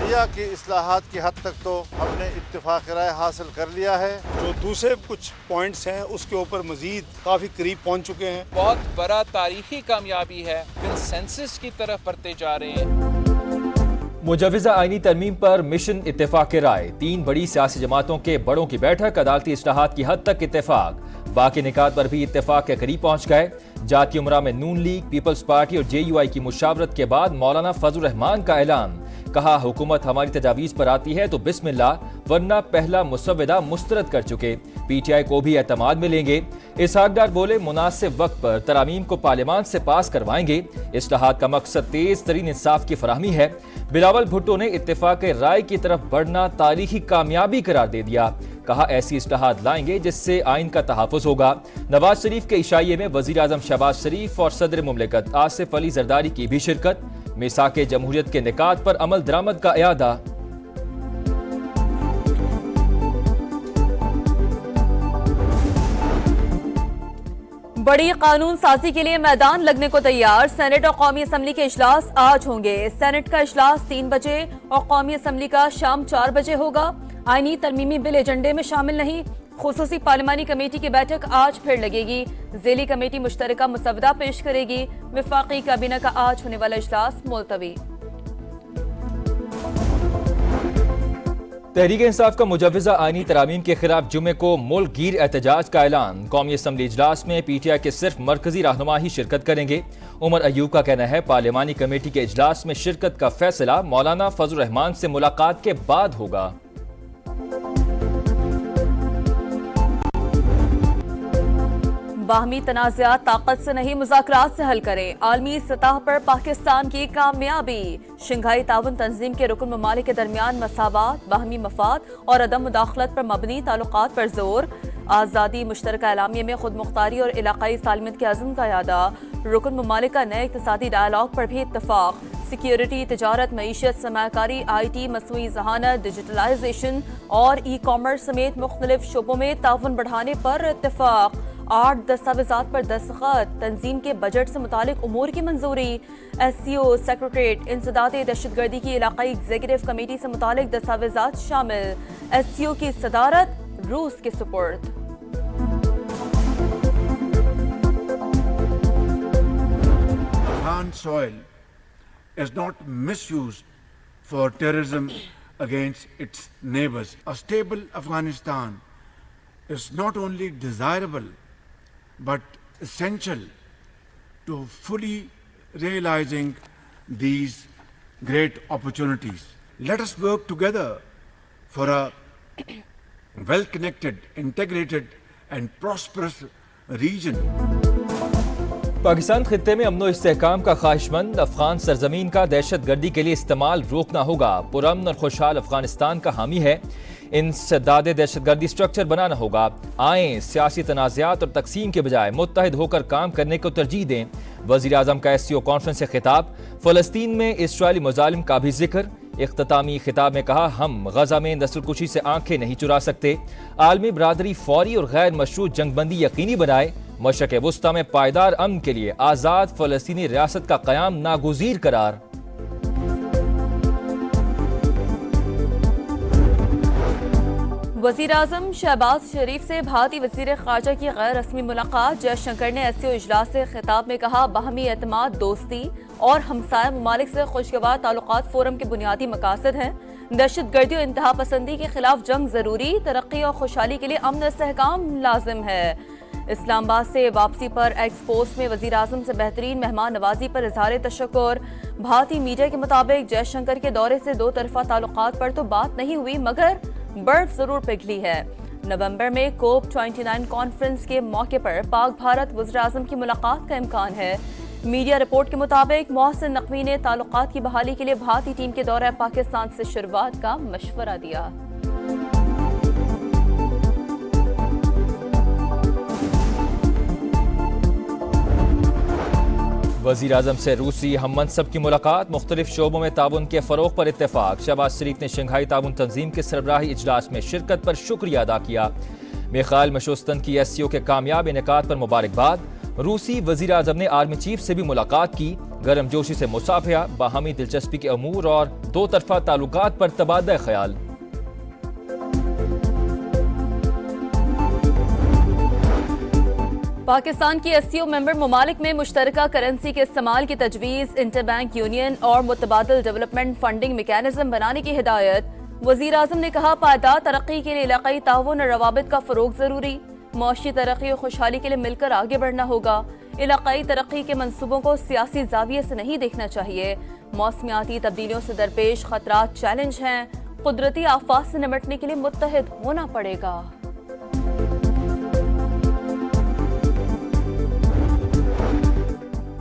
بحریہ کی اصلاحات کی حد تک تو ہم نے اتفاق رائے حاصل کر لیا ہے. جو دوسرے کچھ پوائنٹس ہیں اس کے اوپر مزید کافی قریب پہنچ چکے ہیں. بہت بڑا تاریخی کامیابی ہے، کنسنسس کی طرف بڑھتے جا رہے ہیں. مجوزہ آئینی ترمیم پر مشن اتفاق رائے، 3 بڑی سیاسی جماعتوں کے بڑوں کی بیٹھک، عدالتی اصلاحات کی حد تک اتفاق، باقی نکات پر بھی اتفاق کے قریب پہنچ گئے. جاتی امراء میں نون لیگ، پیپلز پارٹی اور JUI کی مشاورت کے بعد مولانا فضل الرحمان کا اعلان، کہا حکومت ہماری تجاویز پر آتی ہے تو بسم اللہ، ورنہ پہلا مسودہ مسترد کر چکے. PTI کو بھی اعتماد میں لیں گے. اسحاق ڈار بولے مناسب وقت پر ترامیم کو پارلیمان سے پاس کروائیں گے. اصلاحات کا مقصد تیز ترین انصاف کی فراہمی ہے. بلاول بھٹو نے اتفاق رائے کی طرف بڑھنا تاریخی کامیابی قرار دے دیا، کہا ایسی اصلاحات لائیں گے جس سے آئین کا تحفظ ہوگا. نواز شریف کے عشائیے میں وزیر اعظم شہباز شریف اور صدر مملکت آصف علی زرداری کی بھی شرکت. میثاق جمہوریت کے نکات پر عمل درآمد کا اعادہ. بڑی قانون سازی کے لیے میدان لگنے کو تیار. سینٹ اور قومی اسمبلی کے اجلاس آج ہوں گے. سینٹ کا اجلاس 3 بجے اور قومی اسمبلی کا شام 4 بجے ہوگا. آئینی ترمیمی بل ایجنڈے میں شامل نہیں. خصوصی پارلیمانی کمیٹی کی بیٹھک آج پھر لگے گی. ذیلی کمیٹی مشترکہ مسودہ پیش کرے گی. وفاقی کابینہ کا آج ہونے والا اجلاس ملتوی. تحریک انصاف کا مجوزہ آئینی ترامیم کے خلاف جمعے کو ملک گیر احتجاج کا اعلان. قومی اسمبلی اجلاس میں PTI کے صرف مرکزی رہنما ہی شرکت کریں گے. عمر ایوب کا کہنا ہے پارلیمانی کمیٹی کے اجلاس میں شرکت کا فیصلہ مولانا فضل الرحمان سے ملاقات کے بعد ہوگا. باہمی تنازعات طاقت سے نہیں مذاکرات سے حل کریں. عالمی سطح پر پاکستان کی کامیابی. شنگھائی تعاون تنظیم کے رکن ممالک کے درمیان مساوات، باہمی مفاد اور عدم مداخلت پر مبنی تعلقات پر زور. آزادی مشترکہ اعلامیے میں خود مختاری اور علاقائی سالمیت کے عزم کا اعادہ. رکن ممالک کا نئے اقتصادی ڈائیلاگ پر بھی اتفاق. سیکیورٹی، تجارت، معیشت، سرمایہ کاری، IT، مصنوعی ذہانت، ڈیجیٹلائزیشن اور E-کامرس سمیت مختلف شعبوں میں تعاون بڑھانے پر اتفاق. 8 دستاویزات پر دستخط. تنظیم کے بجٹ سے متعلق امور کی منظوری. SCO سیکریٹریٹ انسداد دہشت گردی کی علاقائی ایگزیکٹو کمیٹی سے متعلق دستاویزات شامل. SCO کی صدارت روس کے سپرد. Afghan soil is not misused for terrorism against its neighbors. A stable Afghanistan is not only desirable but essential to fully realizing these great opportunities. Let us work together for a well-connected, integrated and prosperous region. Pakistan خطے میں امن و استحکام کا خواہش مند افغان سرزمین کا دہشت گردی کے لیے استعمال روکنا ہوگا. پرامن اور خوشحال افغانستان کا حامی ہے. انسداد دہشت گردی اسٹرکچر بنانا ہوگا. آئیں سیاسی تنازعات اور تقسیم کے بجائے متحد ہو کر کام کرنے کو ترجیح دیں. وزیر اعظم کا SCO کانفرنس سے خطاب. فلسطین میں اسرائیلی مظالم کا بھی ذکر. اختتامی خطاب میں کہا ہم غزہ میں نسل کشی سے آنکھیں نہیں چرا سکتے. عالمی برادری فوری اور غیر مشروط جنگ بندی یقینی بنائے. مشرق وسطی میں پائیدار امن کے لیے آزاد فلسطینی ریاست کا قیام ناگزیر قرار. وزیر اعظم شہباز شریف سے بھارتی وزیر خارجہ کی غیر رسمی ملاقات. جے شنکر نے SCO اجلاس سے خطاب میں کہا باہمی اعتماد، دوستی اور ہمسایہ ممالک سے خوشگوار تعلقات فورم کے بنیادی مقاصد ہیں. دہشت گردی اور انتہا پسندی کے خلاف جنگ ضروری، ترقی اور خوشحالی کے لیے امن و استحکام لازم ہے. اسلام آباد سے واپسی پر ایکس پوسٹ میں وزیر اعظم سے بہترین مہمان نوازی پر اظہار تشکر. بھارتی میڈیا کے مطابق جے شنکر کے دورے سے 2 طرفہ تعلقات پر تو بات نہیں ہوئی مگر برف ضرور پگھلی ہے. نومبر میں کوپ 29 کانفرنس کے موقع پر پاک بھارت وزیر اعظم کی ملاقات کا امکان ہے. میڈیا رپورٹ کے مطابق محسن نقوی نے تعلقات کی بحالی کے لیے بھارتی ٹیم کے دورہ پاکستان سے شروعات کا مشورہ دیا. وزیر اعظم سے روسی ہم منصب کی ملاقات. مختلف شعبوں میں تعاون کے فروغ پر اتفاق. شہباز شریف نے شنگھائی تعاون تنظیم کے سربراہی اجلاس میں شرکت پر شکریہ ادا کیا. میخائیل مشوستن کی SCO کے کامیاب انعقاد پر مبارکباد. روسی وزیر اعظم نے آرمی چیف سے بھی ملاقات کی. गर्म जोशी से मुसाफिया, बाहमी दिलचस्पी के अमूर और दो तरफा ताल्लुकात पर तबादला ख्याल। पाकिस्तान की एससीओ मेंबर ममालिक में मुश्तरका करेंसी के इस्तेमाल की तजवीज़, इंटरबैंक यूनियन और मुतबादिल डेवलपमेंट फंडिंग मैकेनिज्म बनाने की हिदायत। वज़ीर आज़म ने कहा, पायदार तरक्की के लिए इलाक़ाई ताउन और रवाबित का फ़रोग़ ज़रूरी। मौशी तरक्की और खुशहाली के लिए मिलकर आगे बढ़ना होगा। इलाक़ाई तरक्की के मंसूबों को सियासी ज़ाविये से नहीं देखना चाहिए। मौसमियाती तब्दीलियों से दरपेश खतरात चैलेंज हैं। कुदरती आफात से निपटने के लिए मुत्तहिद होना पड़ेगा।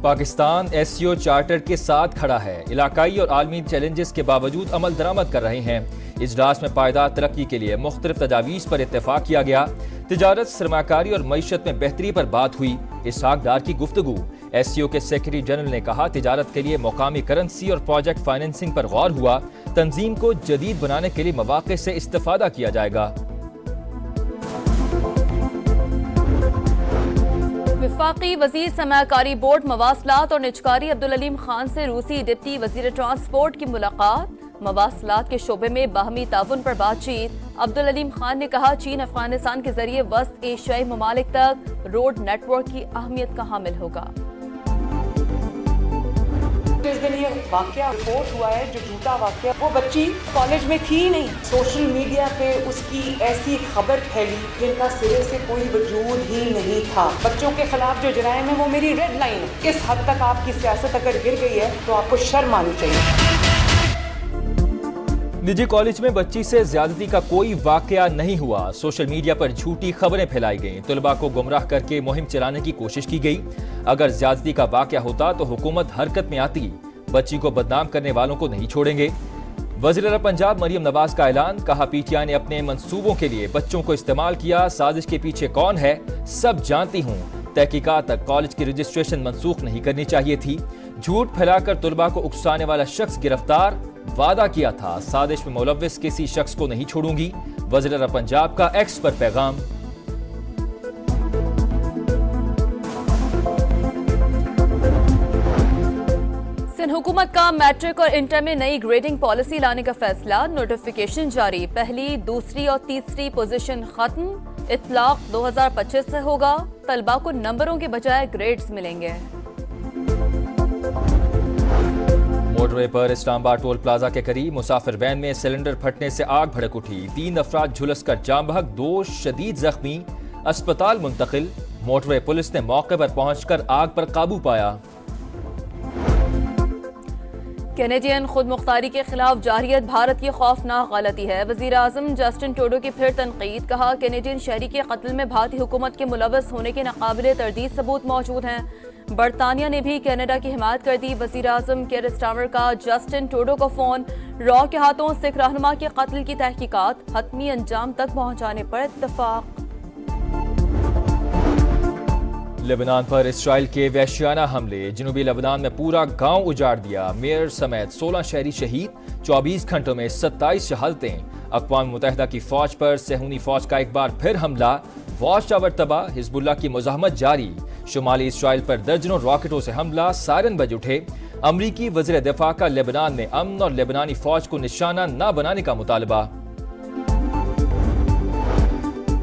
पाकिस्तान एससीओ चार्टर के साथ खड़ा है। इलाकाई और आलमी चैलेंजेस के बावजूद अमल दरामद कर रहे हैं। इजलास में पायदार तरक्की के लिए मुख्तलिफ तजावीज़ पर इत्तेफाक किया गया। तिजारत, सरमाकारी और मईशत में बेहतरी पर बात हुई। इसहाक डार की गुफ्तगू। एससीओ के सेक्रेटरी जनरल ने कहा, तिजारत के लिए मकामी करेंसी और प्रोजेक्ट फाइनेंसिंग पर गौर हुआ। तंजीम को जदीद बनाने के लिए मौक़े से इस्तेफादा किया जाएगा। वफाकी वजीर सरमाकारी बोर्ड मवासलात और निजकारी अब्दुल अलीम खान से रूसी डिप्टी वजीर ट्रांसपोर्ट की मुलाकात। मवासलात के शोबे में बाहमी ताउन पर बातचीत। अब्दुल अलीम खान ने कहा, चीन अफगानिस्तान के जरिए वस्त एशियाई ममालिक तक रोड नेटवर्क की अहमियत का हामिल होगा। इस दिन ये वाकया रिपोर्ट हुआ है, जो झूठा वाकया, वो बच्ची कॉलेज में थी ही नहीं। सोशल मीडिया पे उसकी ऐसी खबर फैली जिनका सिरे से कोई वजूद ही नहीं था। बच्चों के खिलाफ जो जराइम है वो मेरी रेड लाइन है। इस हद तक आपकी सियासत अगर गिर गई है तो आपको शर्म आनी चाहिए। निजी कॉलेज में बच्ची से ज्यादती का कोई वाकया नहीं हुआ। सोशल मीडिया पर झूठी खबरें फैलाई गईं। तुलबा को गुमराह करके मुहिम चलाने की कोशिश की गई। अगर ज्यादती का वाकया होता तो हुकूमत हरकत में आती। बच्ची को बदनाम करने वालों को नहीं छोड़ेंगे। वज़ीर पंजाब मरियम नवाज का ऐलान। कहा, पीटीआई ने अपने मंसूबों के लिए बच्चों को इस्तेमाल किया। साजिश के पीछे कौन है सब जानती हूँ। तहकीकात तक कॉलेज की रजिस्ट्रेशन मनसूख नहीं करनी चाहिए थी। झूठ फैलाकर तुलबा को उकसाने वाला शख्स गिरफ्तार। वादा किया था, साजिश में मुलव्विस किसी शख्स को नहीं छोड़ूंगी। वज़ीर पंजाब का एक्स पर पैगाम। सिंध हुकूमत का मैट्रिक और इंटर में नई ग्रेडिंग पॉलिसी लाने का फैसला। नोटिफिकेशन जारी। पहली, दूसरी और तीसरी पोजीशन खत्म। इतलाक 2025 से होगा। तलबा को नंबरों के बजाय ग्रेड्स मिलेंगे। मोटरवे पर इस्लामाबाद टोल प्लाजा के करीब मुसाफिर वैन में सिलेंडर फटने से आग भड़क उठी। 3 अफराद झुलस कर जाम बहक, 2 शदीद जख्मी, अस्पताल मुंतकिल। मोटरवे पुलिस ने मौके पर पहुंचकर आग पर काबू पाया। कैनेडियन खुद मुख्तारी के खिलाफ जारियत भारत की खौफनाक गलती है। वजीर आजम जस्टिन ट्रूडो की फिर तनकीद। कहा, कैनेडियन शहरी के कत्ल में भारतीय हुकूमत के मुलव्वस होने के नाकाबिले तरदीद सबूत मौजूद हैं। बरतानिया ने भी कनाडा की हिमायत कर दी। वजीर आजम केयर स्टारमर का जस्टिन ट्रूडो को फोन। रॉ के हाथों सिख रहनुमा के कत्ल की तहकीकात हतमी अंजाम तक पहुंचाने पर इत्तफाक। लेबनान पर इसराइल के वहशियाना हमले। जनूबी लेबनान में पूरा गांव उजाड़ दिया। मेयर समेत 16 शहरी शहीद। 24 घंटों में 27 शहादतें। अक़वाम मुत्तहिदा की फौज पर सेहूनी फौज का एक बार फिर हमला। वॉच टावर तबाह। हिजबुल्लाह की मुज़ाहमत जारी। शुमाली इसराइल पर दर्जनों रॉकेटों से हमला। सायरन बज उठे। अमरीकी वज़ीर दिफा का लेबनान में अमन और लेबनानी फौज को निशाना न बनाने का मुतालबा।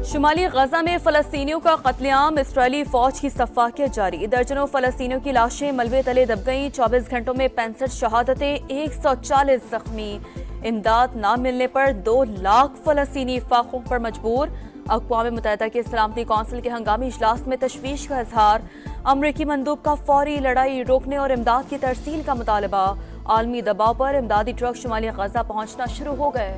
शुमाली गजा में फलस्तीनियों का कत्लेआम। इसराइली फौज की सफाकियत जारी। दर्जनों फलस्तीनियों की लाशें मलबे तले दब गईं। 24 घंटों में 65 शहादतें, 140 जख्मी। इमदाद न मिलने पर 2 लाख फलस्तीनी फाकों पर मजबूर। अक़वाम मुत्तहिदा की सलामती कौंसिल के हंगामी इजलास में तशवीश का इजहार। अमरीकी मंदूब का फौरी लड़ाई रोकने और इमदाद की तरसील का मुतालबा। आलमी दबाव पर इमदादी ट्रक शुमाली गजा पहुंचना शुरू हो गए।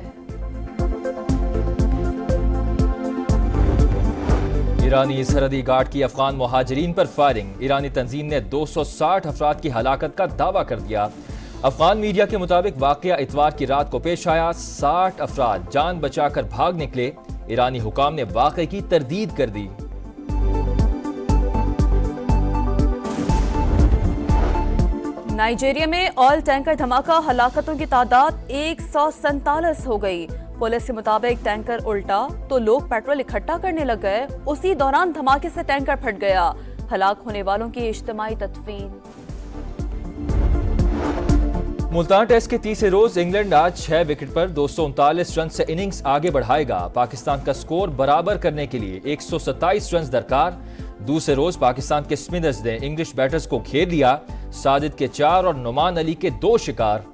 ईरानी सरहदी गार्ड की अफगान मुहाजिरीन पर फायरिंग। ईरानी तंजीम ने 260 अफराद की हलाकत का दावा कर दिया। अफगान मीडिया के मुताबिक वाकया इतवार की रात को पेश आया। 60 अफराद जान बचाकर भाग निकले। ईरानी हुकाम ने वाकये की तरदीद कर दी। नाइजीरिया में ऑयल टैंकर धमाका। हलाकतों की तादाद 147 हो गई। पुलिस के मुताबिक टैंकर उल्टा तो लोग पेट्रोल इकट्ठा करने लग गए। उसी दौरान धमाके से टैंकर फट गया। हलाक होने वालों की इज्तिमाई तदफीन। मुल्तान टेस्ट के तीसरे रोज इंग्लैंड आज 6 विकेट पर 239 रन से इनिंग्स आगे बढ़ाएगा। पाकिस्तान का स्कोर बराबर करने के लिए 127 रन दरकार। दूसरे रोज पाकिस्तान के स्पिनर्स ने इंग्लिश बैटर्स को घेर लिया। साजिद के 4 और नुमान अली के 2 शिकार